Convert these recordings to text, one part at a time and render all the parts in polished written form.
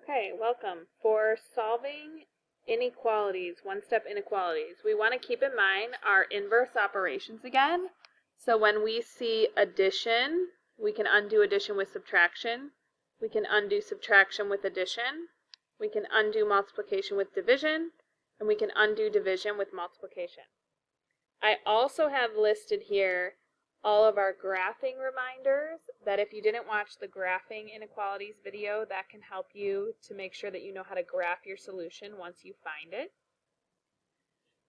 Okay, welcome. For solving inequalities, one-step inequalities, we want to keep in mind our inverse operations again. So when we see addition, we can undo addition with subtraction. We can undo subtraction with addition. We can undo multiplication with division. And we can undo division with multiplication. I also have listed here all of our graphing reminders that if you didn't watch the graphing inequalities video, that can help you to make sure that you know how to graph your solution once you find it.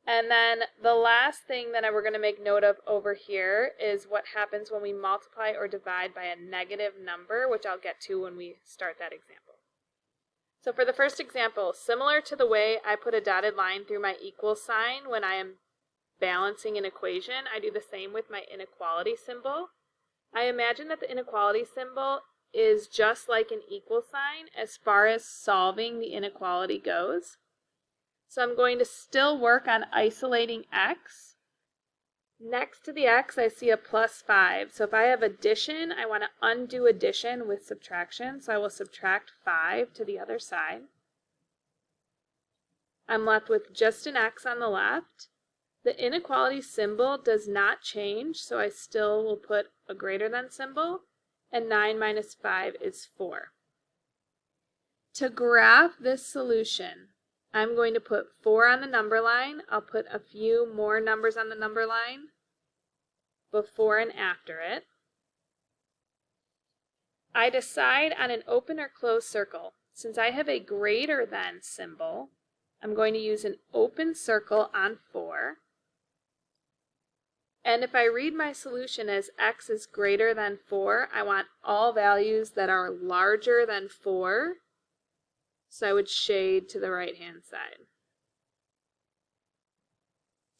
And then the last thing that we're going to make note of over here is what happens when we multiply or divide by a negative number, which I'll get to when we start that example. So for the first example, similar to the way I put a dotted line through my equal sign when I am balancing an equation, I do the same with my inequality symbol. I imagine that the inequality symbol is just like an equal sign as far as solving the inequality goes. So I'm going to still work on isolating x. Next to the x, I see a plus 5. So if I have addition, I want to undo addition with subtraction. So I will subtract 5 to the other side. I'm left with just an x on the left. The inequality symbol does not change, so I still will put a greater than symbol, and 9 minus 5 is 4. To graph this solution, I'm going to put 4 on the number line. I'll put a few more numbers on the number line before and after it. I decide on an open or closed circle. Since I have a greater than symbol, I'm going to use an open circle on 4. And if I read my solution as x is greater than 4, I want all values that are larger than 4. So I would shade to the right-hand side.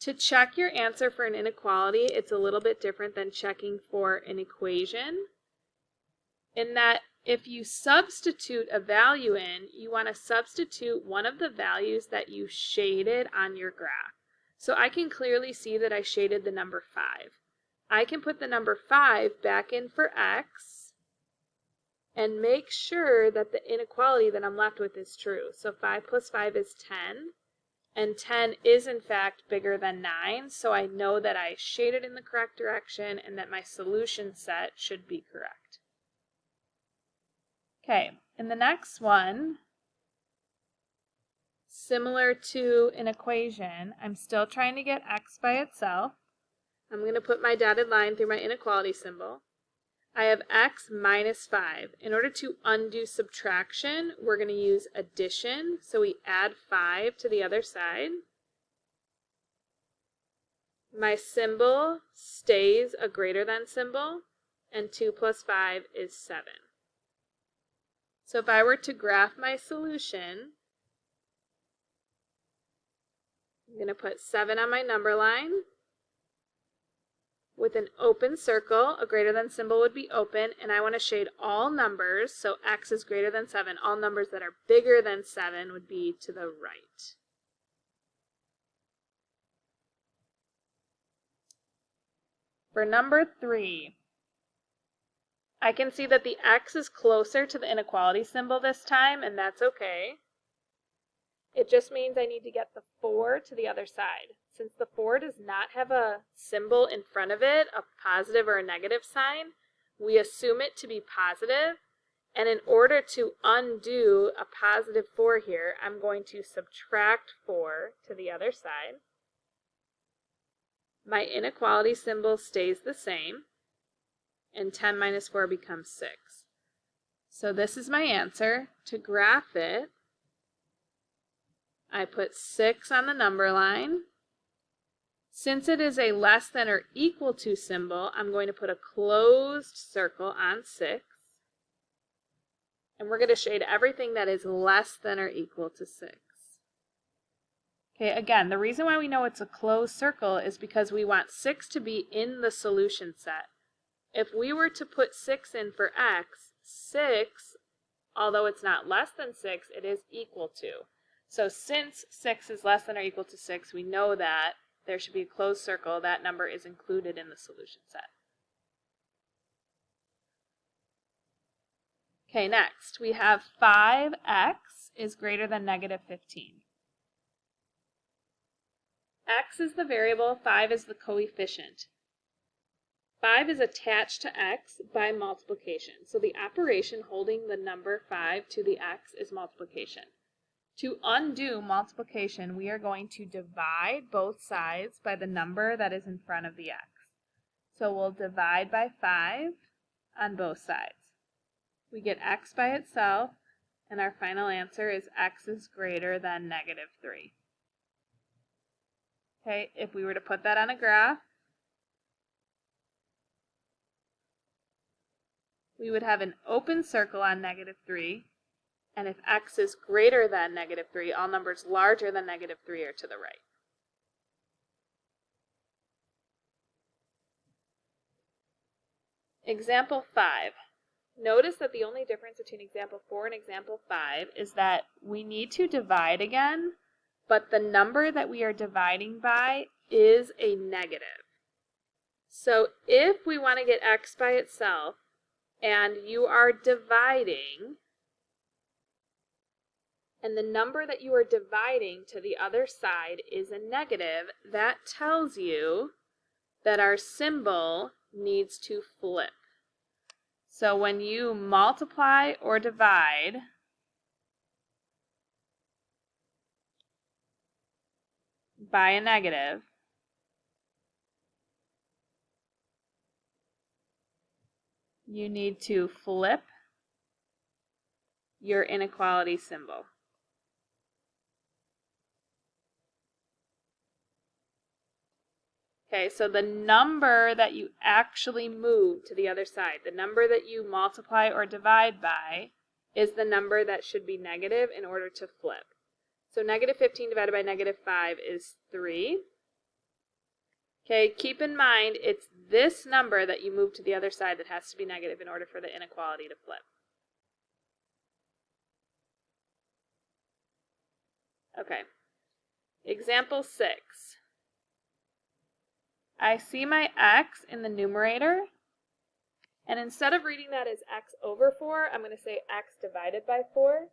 To check your answer for an inequality, it's a little bit different than checking for an equation, in that if you substitute a value in, you want to substitute one of the values that you shaded on your graph. So I can clearly see that I shaded the number 5. I can put the number 5 back in for x and make sure that the inequality that I'm left with is true. So 5 plus 5 is 10, and 10 is in fact bigger than 9, so I know that I shaded in the correct direction and that my solution set should be correct. Okay, in the next one, similar to an equation, I'm still trying to get x by itself. I'm going to put my dotted line through my inequality symbol. I have x minus 5. In order to undo subtraction, we're going to use addition. So we add 5 to the other side. My symbol stays a greater than symbol, and 2 plus 5 is 7. So if I were to graph my solution, I'm going to put 7 on my number line. With an open circle, a greater than symbol would be open, and I want to shade all numbers, so x is greater than 7. All numbers that are bigger than 7 would be to the right. For number 3, I can see that the x is closer to the inequality symbol this time, and that's okay. It just means I need to get the 4 to the other side. Since the 4 does not have a symbol in front of it, a positive or a negative sign, we assume it to be positive. And in order to undo a positive 4 here, I'm going to subtract 4 to the other side. My inequality symbol stays the same, and 10 minus 4 becomes 6. So this is my answer. To graph it, I put 6 on the number line. Since it is a less than or equal to symbol, I'm going to put a closed circle on 6. And we're going to shade everything that is less than or equal to 6. Okay, again, the reason why we know it's a closed circle is because we want 6 to be in the solution set. If we were to put 6 in for x, 6, although it's not less than 6, it is equal to. So since 6 is less than or equal to 6, we know that there should be a closed circle. That number is included in the solution set. Okay, next we have 5x is greater than negative 15. X is the variable, 5 is the coefficient. 5 is attached to x by multiplication. So the operation holding the number 5 to the x is multiplication. To undo multiplication, we are going to divide both sides by the number that is in front of the x. So we'll divide by 5 on both sides. We get x by itself, and our final answer is x is greater than negative 3. Okay, if we were to put that on a graph, we would have an open circle on negative 3, and if x is greater than negative 3, all numbers larger than negative 3 are to the right. Example 5. Notice that the only difference between example 4 and example 5 is that we need to divide again, but the number that we are dividing by is a negative. So if we want to get x by itself, and you are dividing, and the number that you are dividing to the other side is a negative, that tells you that our symbol needs to flip. So when you multiply or divide by a negative, you need to flip your inequality symbol. Okay, so the number that you actually move to the other side, the number that you multiply or divide by, is the number that should be negative in order to flip. So negative 15 divided by negative 5 is 3. Okay, keep in mind it's this number that you move to the other side that has to be negative in order for the inequality to flip. Okay, example 6. I see my x in the numerator, and instead of reading that as x over 4, I'm going to say x divided by 4.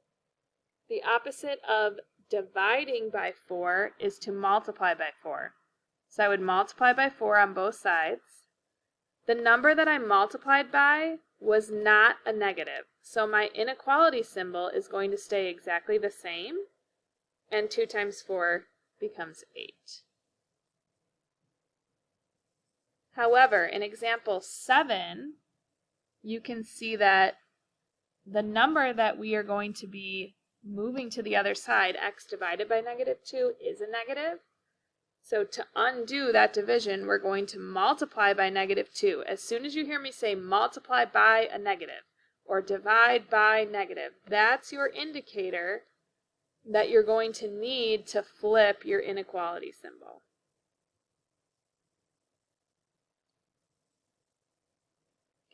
The opposite of dividing by 4 is to multiply by 4. So I would multiply by 4 on both sides. The number that I multiplied by was not a negative, so my inequality symbol is going to stay exactly the same, and 2 times 4 becomes 8. However, in example 7, you can see that the number that we are going to be moving to the other side, x divided by negative 2, is a negative. So to undo that division, we're going to multiply by negative 2. As soon as you hear me say multiply by a negative or divide by negative, that's your indicator that you're going to need to flip your inequality symbol.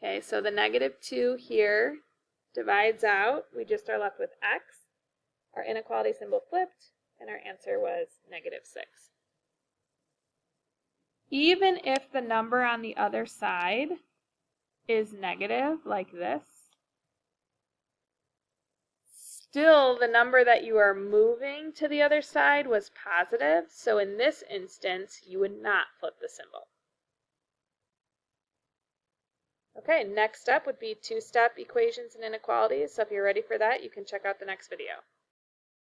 Okay, so the negative 2 here divides out. We just are left with x. Our inequality symbol flipped, and our answer was negative 6. Even if the number on the other side is negative, like this, still the number that you are moving to the other side was positive, so in this instance, you would not flip the symbol. Okay, next up would be two-step equations and inequalities, so if you're ready for that, you can check out the next video.